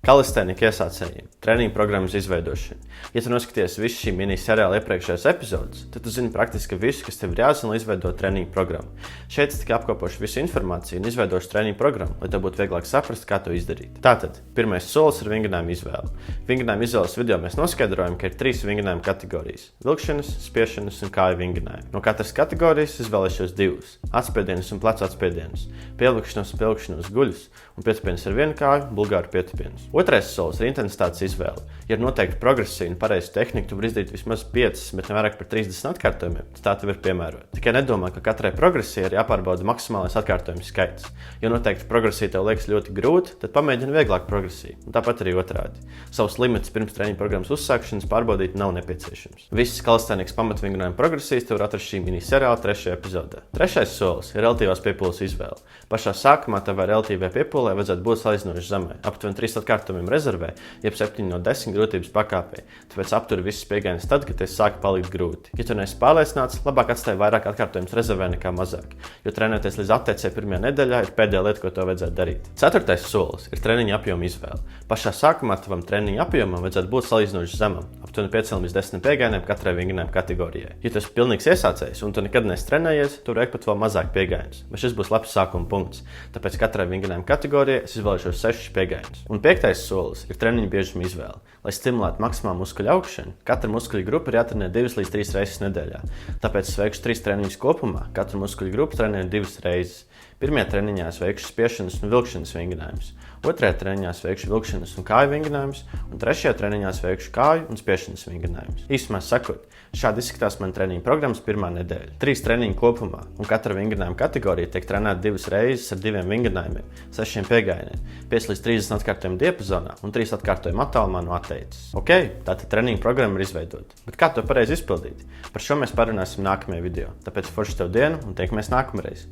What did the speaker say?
Kalistēnika iesācējiem, treniņu programmas izveidošana. Ja tu noskaties visu šī mini-seriāla iepriekšējās epizodes, tad tu zini praktiski visu, kas tev ir jāzina, lai izveidot treniņu programmu. Šeit es tikai apkopošu visu informāciju un izveidošu treniņu programmu, lai tev būtu vieglāk saprast, kā to izdarīt. Tātad, pirmais solis ir vingrinājuma izvēle. Vingrinājuma izvēles video mēs noskaidrojam, ka ir 3 vingrinājuma kategorijas – vilkšanas, spiešanas un kāju vingrinājumi. No katras kategorijas izvēlēšos 2 – atspiedienus un plecu atspiedienus, pievilkšanos guļus un pietupienus ar vienu kāju, bulgāru pietupienus. Otrais solis ir intensitātes izvēle. Ja ir noteikti progresija un pareiza tehnika, tu vari izdarīt vismaz 5, bet ne vairāk par 30 atkārtojumiem, tad tā tev ir piemērota. Tikai nedomā, ka katrai progresijai ir jāpārbauda maksimālais atkārtojumu skaits. Ja noteikti progresija tev liekas ļoti grūta, tad pamēģini vieglāk progresiju. Un tāpat arī otrādi. Savus limitus pirms treniņu programmas uzsākšanas pārbaudīt nav nepieciešams. Visas kalistēnikas pamatvingrinājuma progresijas tev var atrast šī mini-seriāla 3. epizodē. Trešais solis ir relatīvās piepūles izvēle. Pašā sākumā tavai relatīvai piepūlei vajadzētu būt salīdzinoši zemai, aptuveni 3 atkārtojumiem rezervē, jeb 7 no 10 grūtības pakāpē. Tāpēc apturi visas piegājienus tad, kad tev sāka palikt grūti. Ja tu neesi pārliecināts, labāk atstāj vairāk atkārtojumus rezervē nekā mazāk, jo trenēties līdz atteicēji pirmajā nedēļā ir pēdējā lieta, ko tev vajadzētu darīt. 4. solis ir treniņa apjoma izvēle. Pašā sākumā tavam treniņa apjomam vajadzētu būt salīdzinoši zemam, aptuveni 5 līdz 10 piegājieniem katrai vingrinājuma kategorijai. Ja tu esi pilnīgs iesācējs un tu nekad neesi trenējies, tu vari veikt pat vēl mazāk piegājienus, bet šis būs labs sākuma punkts. Tāpēc katrai vingrinājuma kategorijai es izvēlēšos 6 piegājienus. Un 5. solis ir treniņa biežuma izvēle. Lai stimulētu maksimālu muskuļu augšanu, katra muskuļu grupa ir jātrenē 2 līdz 3 reizes nedēļā. Tāpēc es veikšu 3 treniņus kopumā, katru muskuļu grupu trenēju 2 reizes. Pirmajā treniņā es veikšu spiešanas un vilkšanas vingrinājumus, otrajā treniņā es veikšu vilkšanas un kāju vingrinājumus, un trešajā treniņā es veikšu kāju un spiešanas vingrinājumus. Īsumā sakot, šādi izskatās man treniņu programmas pirmā nedēļa. 3 treniņi kopumā, un katra vingrinājuma kategorija tiek trenēta 2 reizes ar 2 vingrinājumiem, 6 piegājieniem, 5 līdz 30 atkārtojumu diapazonā un 3 atkārtojumu attālumā no atteices. Ok, tātad treniņu programma ir izveidota, bet kā to pareizi izpildīt? Par šo mēs parunāsim nākamajā video, tāpēc forši tev dienu un tiekamies nākamreiz.